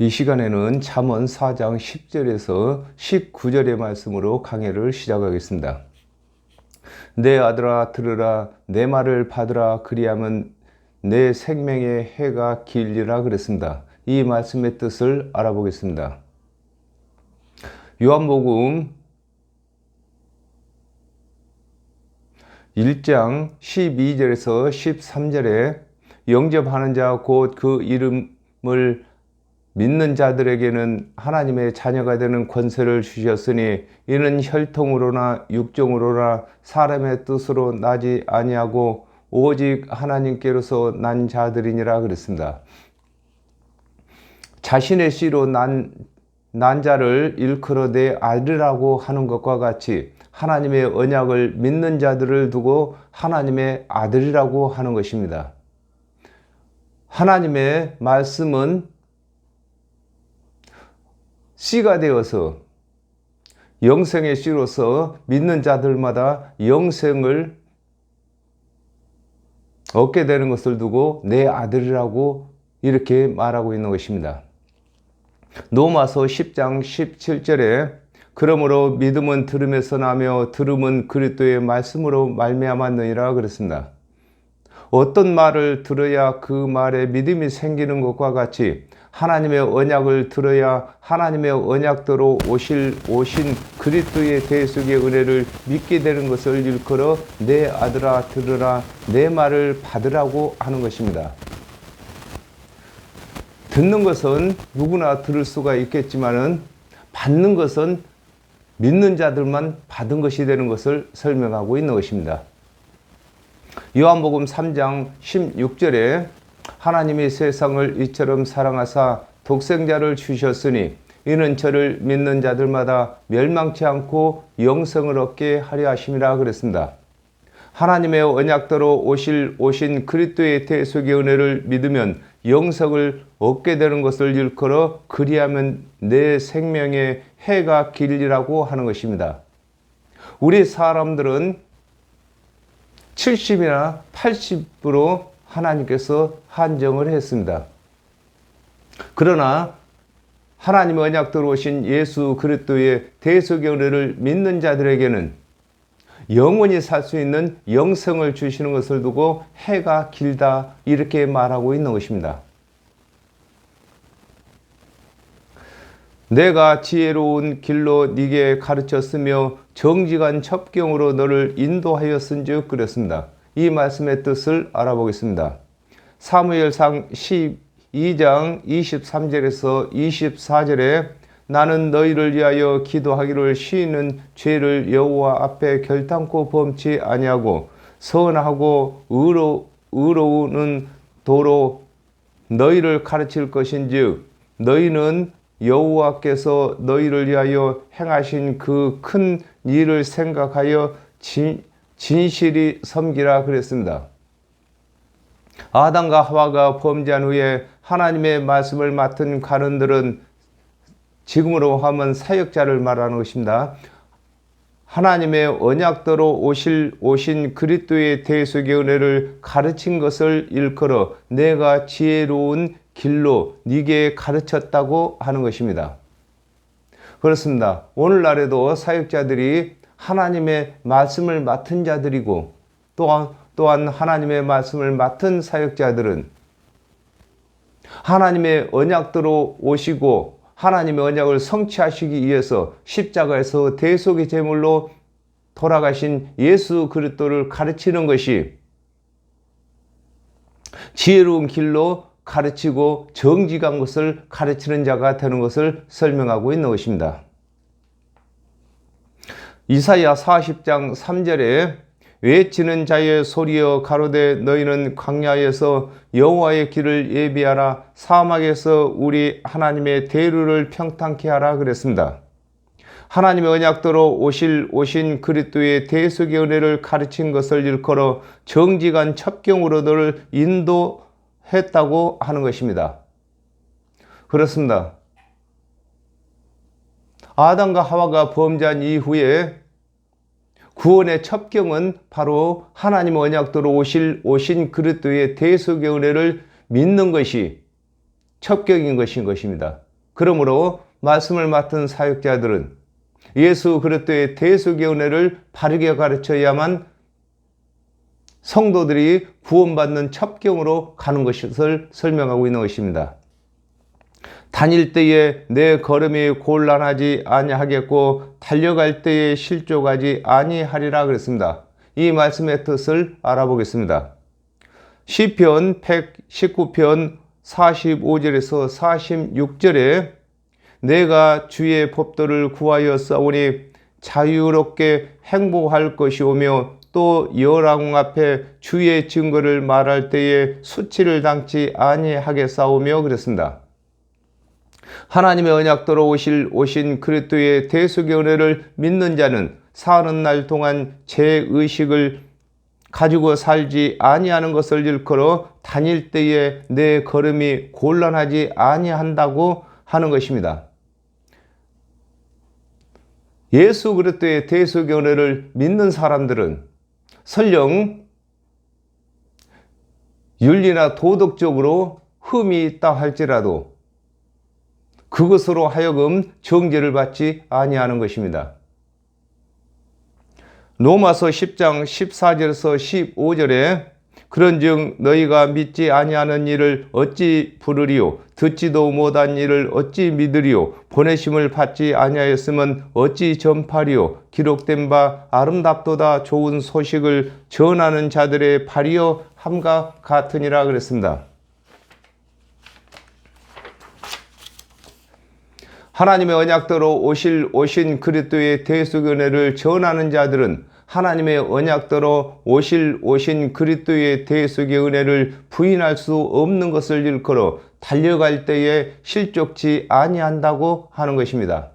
이 시간에는 잠언 4장 10절에서 19절의 말씀으로 강해를 시작하겠습니다. 내 아들아 들으라, 내 말을 받으라, 그리하면 내 생명의 해가 길리라 그랬습니다. 이 말씀의 뜻을 알아보겠습니다. 요한복음 1장 12절에서 13절에 영접하는 자 곧 그 이름을 믿는 자들에게는 하나님의 자녀가 되는 권세를 주셨으니 이는 혈통으로나 육정으로나 사람의 뜻으로 나지 아니하고 오직 하나님께로서 난 자들이니라 그랬습니다. 자신의 씨로 난 자를 일컬어 내 아들이라고 하는 것과 같이 하나님의 언약을 믿는 자들을 두고 하나님의 아들이라고 하는 것입니다. 하나님의 말씀은 씨가 되어서 영생의 씨로서 믿는 자들마다 영생을 얻게 되는 것을 두고 내 아들이라고 이렇게 말하고 있는 것입니다. 로마서 10장 17절에 그러므로 믿음은 들음에서 나며 들음은 그리스도의 말씀으로 말미암았느니라 그랬습니다. 어떤 말을 들어야 그 말에 믿음이 생기는 것과 같이 하나님의 언약을 들어야 하나님의 언약대로 오신 그리스도의 대속의 은혜를 믿게 되는 것을 일컬어 내 아들아 들으라, 내 말을 받으라고 하는 것입니다. 듣는 것은 누구나 들을 수가 있겠지만은 받는 것은 믿는 자들만 받은 것이 되는 것을 설명하고 있는 것입니다. 요한복음 3장 16절에 하나님이 세상을 이처럼 사랑하사 독생자를 주셨으니 이는 저를 믿는 자들마다 멸망치 않고 영생을 얻게 하려 하심이라 그랬습니다. 하나님의 언약대로 오신 그리스도의 대속의 은혜를 믿으면 영생을 얻게 되는 것을 일컬어 그리하면 내 생명의 해가 길리라고 하는 것입니다. 우리 사람들은 70이나 80으로 하나님께서 한정을 했습니다. 그러나 하나님의 언약대로 오신 예수 그리스도의 대속의 은혜를 믿는 자들에게는 영원히 살 수 있는 영생을 주시는 것을 두고 해가 길다 이렇게 말하고 있는 것입니다. 내가 지혜로운 길로 네게 가르쳤으며 정직한 첩경으로 너를 인도하였은즉 그랬습니다. 이 말씀의 뜻을 알아보겠습니다. 사무엘상 12장 23절에서 24절에 나는 너희를 위하여 기도하기를 쉬는 죄를 여호와 앞에 결단코 범치 아니하고 선하고 의로우는 도로 너희를 가르칠 것인즉 너희는 여호와께서 너희를 위하여 행하신 그 큰 일을 생각하여 진실이 섬기라 그랬습니다. 아담과 하와가 범죄한 후에 하나님의 말씀을 맡은 가론들은 지금으로 하면 사역자를 말하는 것입니다. 하나님의 언약대로 오신 그리스도의 대속의 은혜를 가르친 것을 일컬어 내가 지혜로운 길로 네게 가르쳤다고 하는 것입니다. 그렇습니다. 오늘날에도 사역자들이 하나님의 말씀을 맡은 자들이고 또한 하나님의 말씀을 맡은 사역자들은 하나님의 언약대로 오시고 하나님의 언약을 성취하시기 위해서 십자가에서 대속의 제물로 돌아가신 예수 그리스도를 가르치는 것이 지혜로운 길로 가르치고 정직한 것을 가르치는 자가 되는 것을 설명하고 있는 것입니다. 이사야 40장 3절에 외치는 자의 소리여 가로되 너희는 광야에서 여호와의 길을 예비하라 사막에서 우리 하나님의 대루를 평탄케 하라 그랬습니다. 하나님의 언약대로 오신 그리스도의 대속의 은혜를 가르친 것을 일컬어 정직한 첩경으로 너를 인도했다고 하는 것입니다. 그렇습니다. 아담과 하와가 범죄한 이후에 구원의 첩경은 바로 하나님의 언약대로 오신 그리스도의 대속의 은혜를 믿는 것이 첩경인 것입니다. 그러므로 말씀을 맡은 사역자들은 예수 그리스도의 대속의 은혜를 바르게 가르쳐야만 성도들이 구원받는 첩경으로 가는 것을 설명하고 있는 것입니다. 다닐 때에 내 걸음이 곤란하지 아니하겠고 달려갈 때에 실족하지 아니하리라 그랬습니다. 이 말씀의 뜻을 알아보겠습니다. 시편 119편 45절에서 46절에 내가 주의 법도를 구하여 싸우니 자유롭게 행복할 것이오며 또 여라궁 앞에 주의 증거를 말할 때에 수치를 당치 아니하겠사오며 그랬습니다. 하나님의 언약도로 오신 그리스도의 대속의 은혜를 믿는 자는 사는 날 동안 죄의식을 가지고 살지 아니하는 것을 일컬어 다닐 때에 내 걸음이 곤란하지 아니한다고 하는 것입니다. 예수 그리스도의 대속의 은혜를 믿는 사람들은 설령 윤리나 도덕적으로 흠이 있다 할지라도 그것으로 하여금 정죄를 받지 아니하는 것입니다. 로마서 10장 14절에서 15절에 그런즉 너희가 믿지 아니하는 일을 어찌 부르리요 듣지도 못한 일을 어찌 믿으리요 보내심을 받지 아니하였으면 어찌 전파리요 기록된 바 아름답도다 좋은 소식을 전하는 자들의 발이여 함과 같으니라 그랬습니다. 하나님의 언약대로 오신 그리스도의 대속의 은혜를 전하는 자들은 하나님의 언약대로 오신 그리스도의 대속의 은혜를 부인할 수 없는 것을 일컬어 달려갈 때에 실족치 아니한다고 하는 것입니다.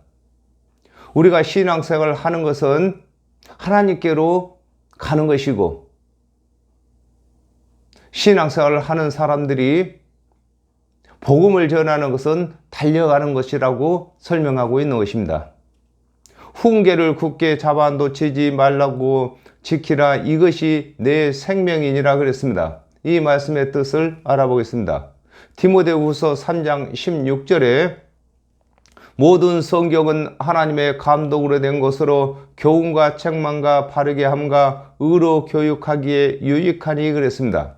우리가 신앙생활을 하는 것은 하나님께로 가는 것이고 신앙생활을 하는 사람들이 복음을 전하는 것은 달려가는 것이라고 설명하고 있는 것입니다. 훈계를 굳게 잡아 놓치지 말라고 지키라 이것이 내 생명이니라 그랬습니다. 이 말씀의 뜻을 알아보겠습니다. 디모데후서 3장 16절에 모든 성경은 하나님의 감동으로 된 것으로 교훈과 책망과 바르게 함과 의로 교육하기에 유익하니 그랬습니다.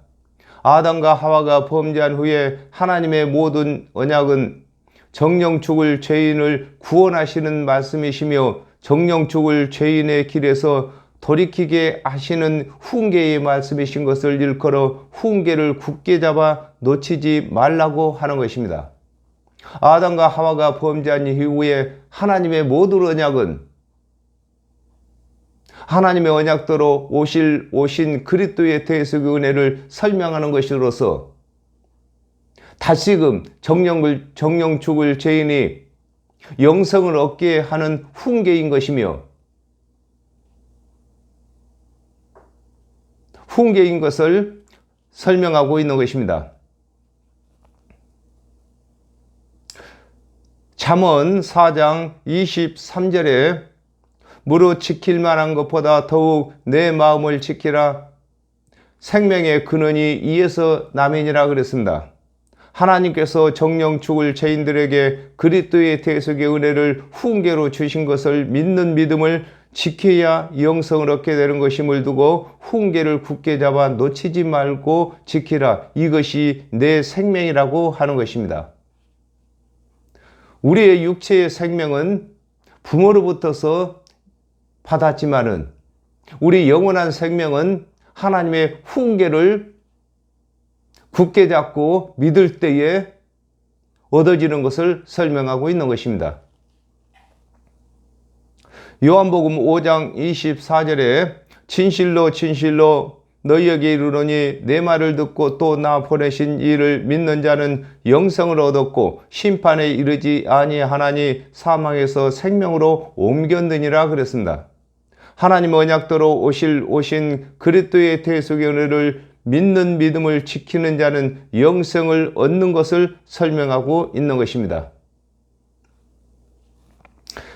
아담과 하와가 범죄한 후에 하나님의 모든 언약은 정령 죽을 죄인을 구원하시는 말씀이시며 정령 죽을 죄인의 길에서 돌이키게 하시는 훈계의 말씀이신 것을 일컬어 훈계를 굳게 잡아 놓치지 말라고 하는 것입니다. 아담과 하와가 범죄한 이후에 하나님의 모든 언약은 하나님의 언약대로 오신 그리스도의 대속의 은혜를 설명하는 것으로서 다시금 정령 죽을 죄인이 영생을 얻게 하는 훈계인 것이며 훈계인 것을 설명하고 있는 것입니다. 잠언 4장 23절에 무릇 지킬 만한 것보다 더욱 내 마음을 지키라 생명의 근원이 이에서 남이니라 그랬습니다. 하나님께서 정령 죽을 죄인들에게 그리스도의 대속의 은혜를 훈계로 주신 것을 믿는 믿음을 지켜야 영생을 얻게 되는 것임을 두고 훈계를 굳게 잡아 놓치지 말고 지키라 이것이 내 생명이라고 하는 것입니다. 우리의 육체의 생명은 부모로부터서 받았지만은 우리 영원한 생명은 하나님의 훈계를 굳게 잡고 믿을 때에 얻어지는 것을 설명하고 있는 것입니다. 요한복음 5장 24절에 진실로 너희에게 이르노니 내 말을 듣고 또 나 보내신 이를 믿는 자는 영생을 얻었고 심판에 이르지 아니하나니 사망에서 생명으로 옮겼느니라 그랬습니다. 하나님 언약대로 오신 그리스도의 대속의 은혜를 믿는 믿음을 지키는 자는 영생을 얻는 것을 설명하고 있는 것입니다.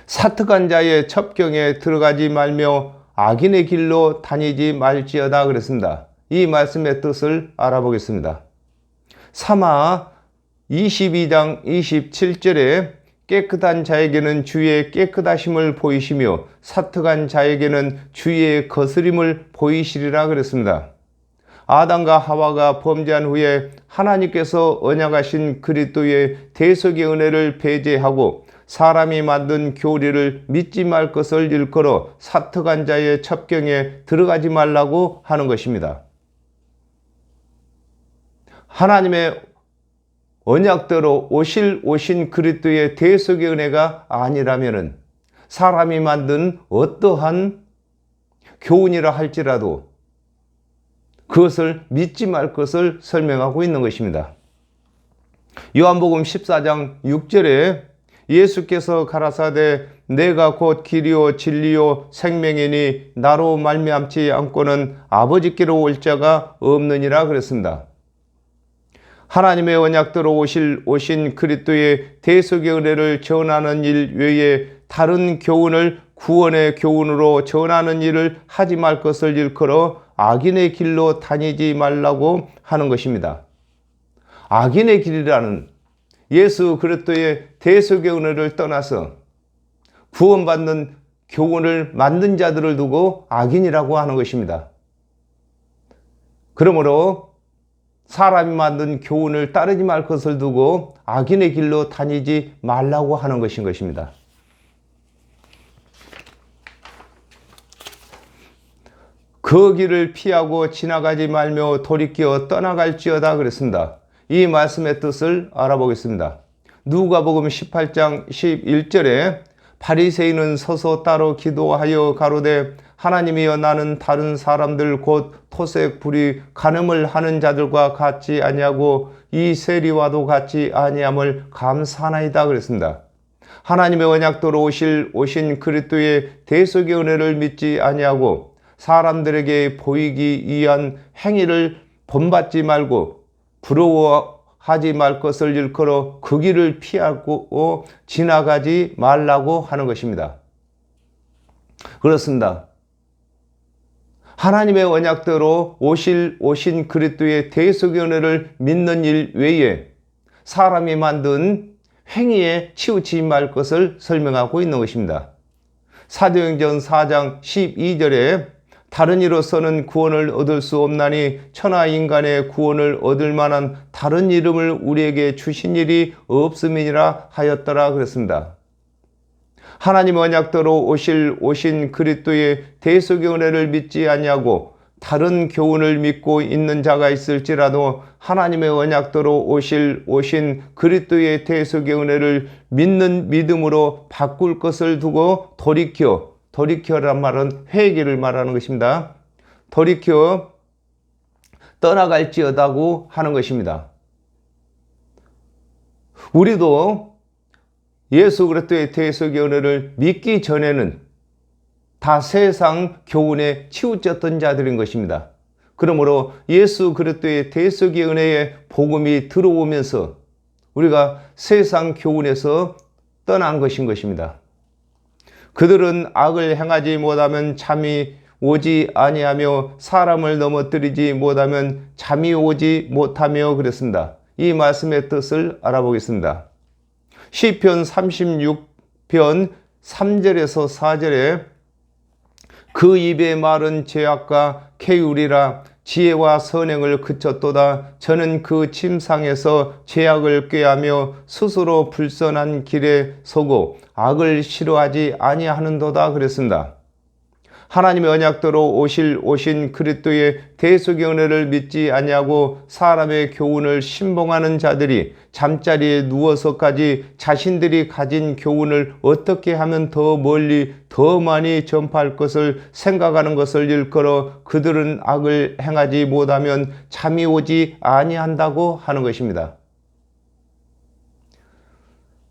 사특한 자의 첩경에 들어가지 말며 악인의 길로 다니지 말지어다 그랬습니다. 이 말씀의 뜻을 알아보겠습니다. 사마 22장 27절에 깨끗한 자에게는 주의 깨끗하심을 보이시며 사특한 자에게는 주의 거스림을 보이시리라 그랬습니다. 아담과 하와가 범죄한 후에 하나님께서 언약하신 그리스도의 대속의 은혜를 배제하고 사람이 만든 교리를 믿지 말 것을 일컬어 사특한 자의 첩경에 들어가지 말라고 하는 것입니다. 하나님의 언약대로 오신 그리스도의 대속의 은혜가 아니라면 사람이 만든 어떠한 교훈이라 할지라도 그것을 믿지 말 것을 설명하고 있는 것입니다. 요한복음 14장 6절에 예수께서 가라사대 내가 곧 길이요 진리요 생명이니 나로 말미암지 않고는 아버지께로 올 자가 없느니라 그랬습니다. 하나님의 언약대로 오신 그리스도의 대속의 은혜를 전하는 일 외에 다른 교훈을 구원의 교훈으로 전하는 일을 하지 말 것을 일컬어 악인의 길로 다니지 말라고 하는 것입니다. 악인의 길이라는 예수 그리스도의 대속의 은혜를 떠나서 구원받는 교훈을 만든 자들을 두고 악인이라고 하는 것입니다. 그러므로 사람이 만든 교훈을 따르지 말 것을 두고 악인의 길로 다니지 말라고 하는 것인 것입니다. 그 길을 피하고 지나가지 말며 돌이켜 떠나갈지어다 그랬습니다. 이 말씀의 뜻을 알아보겠습니다. 누가복음 18장 11절에 바리새인은 서서 따로 기도하여 가로되 하나님이여 나는 다른 사람들 곧 토색 불이 간음을 하는 자들과 같지 아니하고 이 세리와도 같지 아니함을 감사하나이다 그랬습니다. 하나님의 언약도로 오신 그리스도의 대속의 은혜를 믿지 아니하고 사람들에게 보이기 위한 행위를 본받지 말고 부러워하지 말 것을 일컬어 그 길을 피하고 지나가지 말라고 하는 것입니다. 그렇습니다. 하나님의 언약대로 오신 그리스도의 대속의 은혜를 믿는 일 외에 사람이 만든 행위에 치우치지 말 것을 설명하고 있는 것입니다. 사도행전 4장 12절에 다른 이로서는 구원을 얻을 수 없나니 천하 인간의 구원을 얻을 만한 다른 이름을 우리에게 주신 일이 없음이니라 하였더라 그랬습니다. 하나님의 언약대로 오신 그리스도의 대속의 은혜를 믿지 아니하고 다른 교훈을 믿고 있는 자가 있을지라도 하나님의 언약대로 오신 그리스도의 대속의 은혜를 믿는 믿음으로 바꿀 것을 두고 돌이켜란 말은 회개를 말하는 것입니다. 돌이켜 떠나갈지어다고 하는 것입니다. 우리도 예수 그리스도의 대속의 은혜를 믿기 전에는 다 세상 교훈에 치우쳤던 자들인 것입니다. 그러므로 예수 그리스도의 대속의 은혜의 복음이 들어오면서 우리가 세상 교훈에서 떠난 것인 것입니다. 그들은 악을 행하지 못하면 잠이 오지 아니하며 사람을 넘어뜨리지 못하면 잠이 오지 못하며 그랬습니다. 이 말씀의 뜻을 알아보겠습니다. 시편 36편 3절에서 4절에 그 입의 말은 죄악과 계율이라 지혜와 선행을 그쳤도다. 저는 그 침상에서 죄악을 꾀하며 스스로 불선한 길에 서고 악을 싫어하지 아니하는도다 그랬습니다. 하나님의 언약대로 오신 그리스도의 대속의 은혜를 믿지 아니하고 사람의 교훈을 신봉하는 자들이 잠자리에 누워서까지 자신들이 가진 교훈을 어떻게 하면 더 멀리 더 많이 전파할 것을 생각하는 것을 일컬어 그들은 악을 행하지 못하면 잠이 오지 아니한다고 하는 것입니다.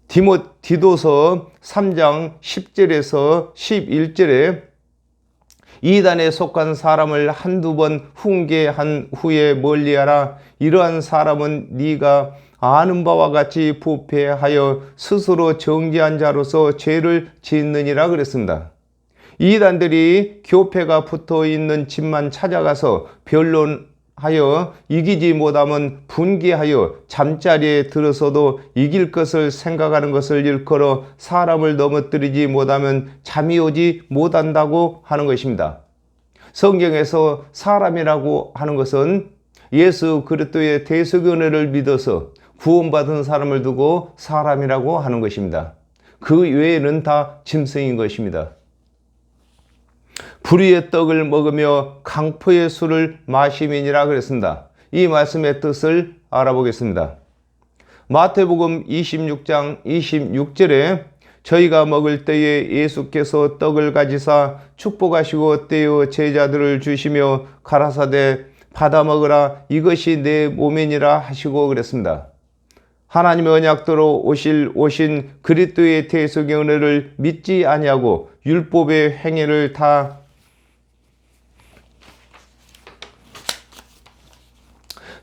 디도서 3장 10절에서 11절에 이단에 속한 사람을 한두 번 훈계한 후에 멀리하라. 이러한 사람은 네가 아는 바와 같이 부패하여 스스로 정죄한 자로서 죄를 짓느니라 그랬습니다. 이단들이 교패가 붙어 있는 집만 찾아가서 변론하는 하여 이기지 못하면 분개하여 잠자리에 들어서도 이길 것을 생각하는 것을 일컬어 사람을 넘어뜨리지 못하면 잠이 오지 못한다고 하는 것입니다. 성경에서 사람이라고 하는 것은 예수 그리스도의 대속의 은혜를 믿어서 구원받은 사람을 두고 사람이라고 하는 것입니다. 그 외에는 다 짐승인 것입니다. 불의의 떡을 먹으며 강포의 술을 마심이니라 그랬습니다. 이 말씀의 뜻을 알아보겠습니다. 마태복음 26장 26절에 저희가 먹을 때에 예수께서 떡을 가지사 축복하시고 떼어 제자들을 주시며 가라사대 받아 먹으라 이것이 내 몸이니라 하시고 그랬습니다. 하나님의 언약대로 오신 그리스도의 대속의 은혜를 믿지 아니하고 율법의 행위를 다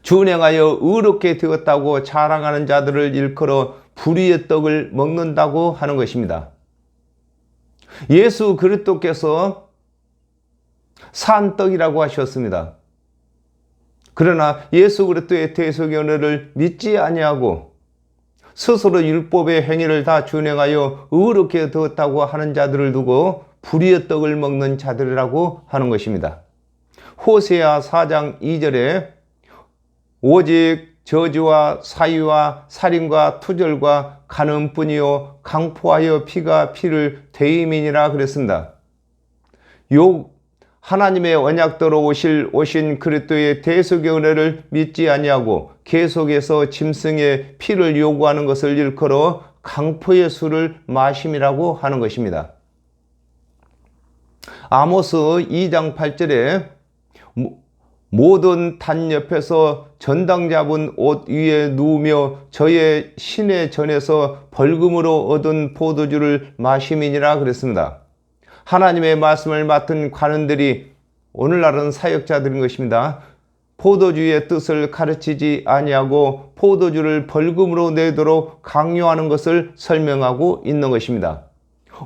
준행하여 의롭게 되었다고 자랑하는 자들을 일컬어 불의의 떡을 먹는다고 하는 것입니다. 예수 그리스도께서 산 떡이라고 하셨습니다. 그러나 예수 그리스도의 대속의 은혜를 믿지 아니하고 스스로 율법의 행위를 다 준행하여 의롭게 되었다고 하는 자들을 두고 불의의 떡을 먹는 자들이라고 하는 것입니다. 호세아 4장 2절에 오직 저주와 사위와 살인과 투절과 간음뿐이요 강포하여 피가 피를 대임이니라 그랬습니다. 하나님의 언약대로 오신 그리스도의 대속의 은혜를 믿지 아니하고 계속해서 짐승의 피를 요구하는 것을 일컬어 강포의 술을 마심이라고 하는 것입니다. 아모스 2장 8절에 모든 단 옆에서 전당 잡은 옷 위에 누우며 저의 신의 전에서 벌금으로 얻은 포도주를 마심이니라 그랬습니다. 하나님의 말씀을 맡은 관원들이 오늘날은 사역자들인 것입니다. 포도주의 뜻을 가르치지 아니하고 포도주를 벌금으로 내도록 강요하는 것을 설명하고 있는 것입니다.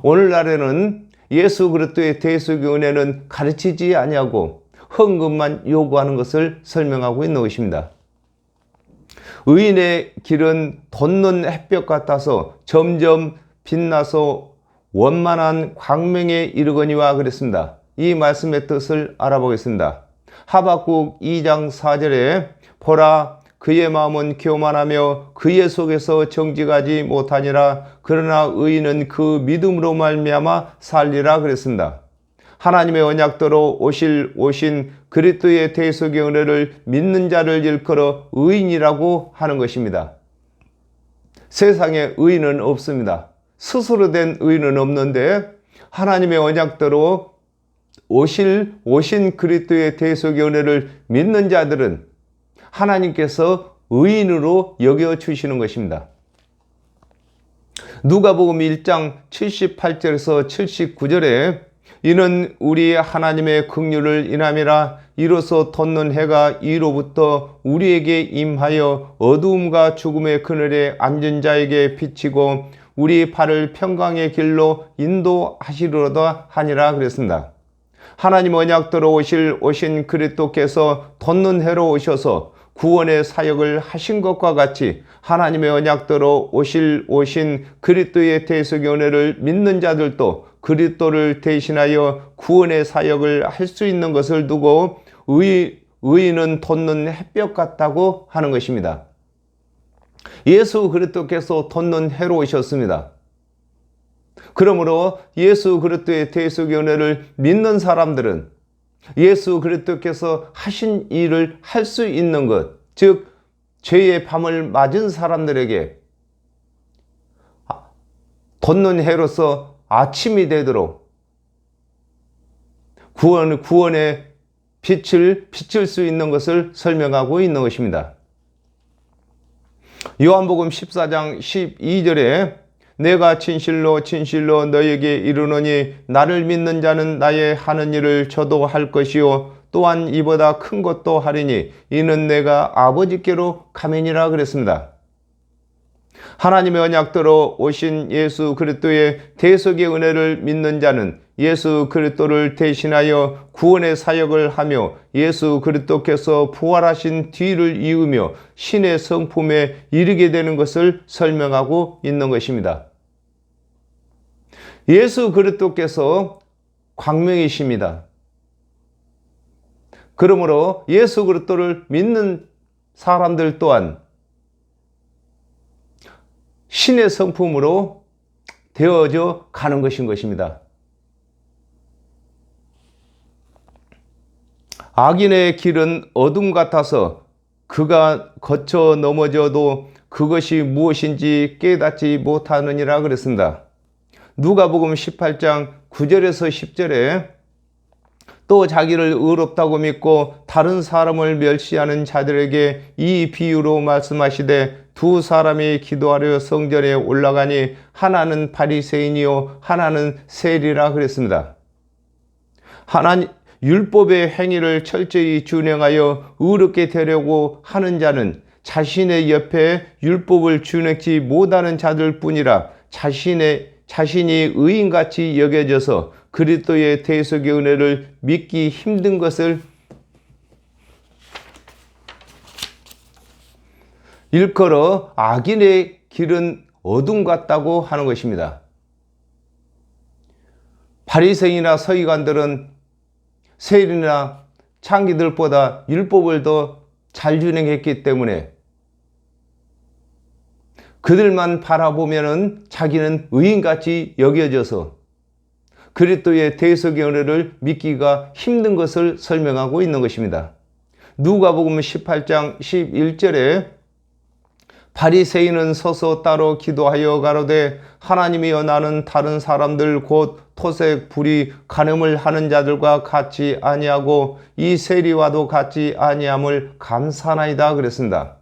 오늘날에는 예수 그리스도의 대속의 은혜는 가르치지 아니하고 헌금만 요구하는 것을 설명하고 있는 것입니다. 의인의 길은 돋는 햇볕 같아서 점점 빛나서 원만한 광명에 이르거니와 그랬습니다. 이 말씀의 뜻을 알아보겠습니다. 하박국 2장 4절에 보라 그의 마음은 교만하며 그의 속에서 정직하지 못하니라 그러나 의인은 그 믿음으로 말미암아 살리라 그랬습니다. 하나님의 언약대로 오신 그리스도의 대속의 은혜를 믿는 자를 일컬어 의인이라고 하는 것입니다. 세상에 의인은 없습니다. 스스로 된 의인은 없는데 하나님의 언약대로 오신 그리스도의 대속의 은혜를 믿는 자들은 하나님께서 의인으로 여겨주시는 것입니다. 누가복음 1장 78절에서 79절에 이는 우리 하나님의 긍휼을 인함이라 이로써 돋는 해가 이로부터 우리에게 임하여 어두움과 죽음의 그늘에 앉은 자에게 비치고 우리 발을 평강의 길로 인도하시리로다 하니라 그랬습니다. 하나님 언약대로 오신 그리스도께서 돋는 해로 오셔서 구원의 사역을 하신 것과 같이 하나님의 언약대로 오신 그리스도의 대속의 은혜를 믿는 자들도 그리스도를 대신하여 구원의 사역을 할 수 있는 것을 두고 의인은 돋는 햇볕 같다고 하는 것입니다. 예수 그리스도께서 돋는 해로 오셨습니다. 그러므로 예수 그리스도의 대속의 은혜를 믿는 사람들은 예수 그리스도께서 하신 일을 할 수 있는 것, 즉 죄의 밤을 맞은 사람들에게 돋는 해로서 아침이 되도록 구원의 빛을 비칠 수 있는 것을 설명하고 있는 것입니다. 요한복음 14장 12절에 내가 진실로 너에게 이르노니 나를 믿는 자는 나의 하는 일을 저도 할 것이요 또한 이보다 큰 것도 하리니 이는 내가 아버지께로 가매니라 그랬습니다. 하나님의 언약대로 오신 예수 그리스도의 대속의 은혜를 믿는 자는 예수 그리스도를 대신하여 구원의 사역을 하며 예수 그리스도께서 부활하신 뒤를 이으며 신의 성품에 이르게 되는 것을 설명하고 있는 것입니다. 예수 그리스도께서 광명이십니다. 그러므로 예수 그리스도를 믿는 사람들 또한 신의 성품으로 되어져 가는 것입니다. 악인의 길은 어둠 같아서 그가 거쳐 넘어져도 그것이 무엇인지 깨닫지 못하느니라 그랬습니다. 누가복음 18장 9절에서 10절에 또 자기를 의롭다고 믿고 다른 사람을 멸시하는 자들에게 이 비유로 말씀하시되 두 사람이 기도하려 성전에 올라가니 하나는 바리새인이요 하나는 세리라 그랬습니다. 하나님 율법의 행위를 철저히 준행하여 의롭게 되려고 하는 자는 자신의 옆에 율법을 준행치 못하는 자들 뿐이라 자신이 의인같이 여겨져서 그리스도의 대속의 은혜를 믿기 힘든 것을 일컬어 악인의 길은 어둠 같다고 하는 것입니다. 바리새인이나 서기관들은 세리나 창기들보다 율법을 더 잘 준행했기 때문에 그들만 바라보면은 자기는 의인같이 여겨져서 그리스도의 대속의 은혜를 믿기가 힘든 것을 설명하고 있는 것입니다. 누가복음 18장 11절에 바리새인은 서서 따로 기도하여 가로되 하나님이여 나는 다른 사람들 곧 토색 불의 간음을 하는 자들과 같이 아니하고 이 세리와도 같이 아니함을 감사하나이다 그랬습니다.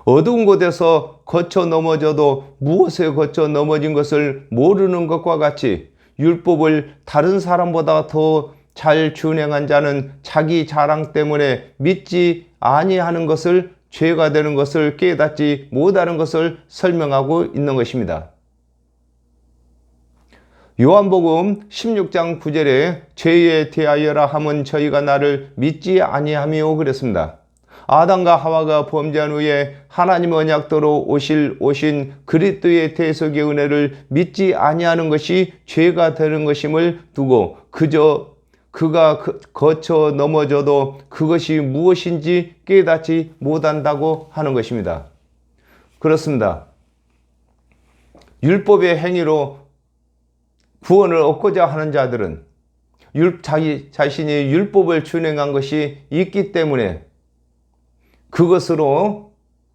어두운 곳에서 거쳐 넘어져도 무엇에 거쳐 넘어진 것을 모르는 것과 같이 율법을 다른 사람보다 더 잘 준행한 자는 자기 자랑 때문에 믿지 아니하는 것을 죄가 되는 것을 깨닫지 못하는 것을 설명하고 있는 것입니다. 요한복음 16장 9절에 죄에 대하여라 함은 저희가 나를 믿지 아니하며 그랬습니다. 아담과 하와가 범죄한 후에 하나님 언약대로 오신 그리스도의 대속의 은혜를 믿지 아니하는 것이 죄가 되는 것임을 두고 그저 그가 거쳐 넘어져도 그것이 무엇인지 깨닫지 못한다고 하는 것입니다. 그렇습니다. 율법의 행위로 구원을 얻고자 하는 자들은 자기 자신이 율법을 준행한 것이 있기 때문에 그것으로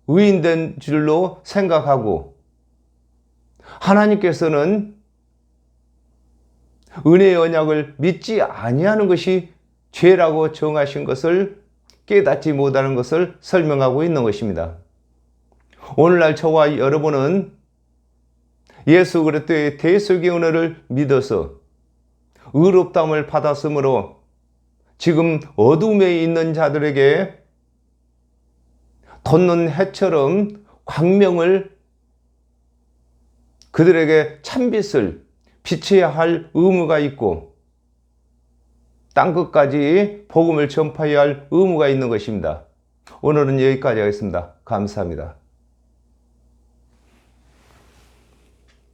의인된 줄로 생각하고 하나님께서는 은혜의 언약을 믿지 아니하는 것이 죄라고 정하신 것을 깨닫지 못하는 것을 설명하고 있는 것입니다. 오늘날 저와 여러분은 예수 그리스도의 대속의 은혜를 믿어서 의롭다함을 받았으므로 지금 어둠에 있는 자들에게 돋는 해처럼 광명을 그들에게 찬빛을 비춰야 할 의무가 있고 땅끝까지 복음을 전파해야 할 의무가 있는 것입니다. 오늘은 여기까지 하겠습니다. 감사합니다.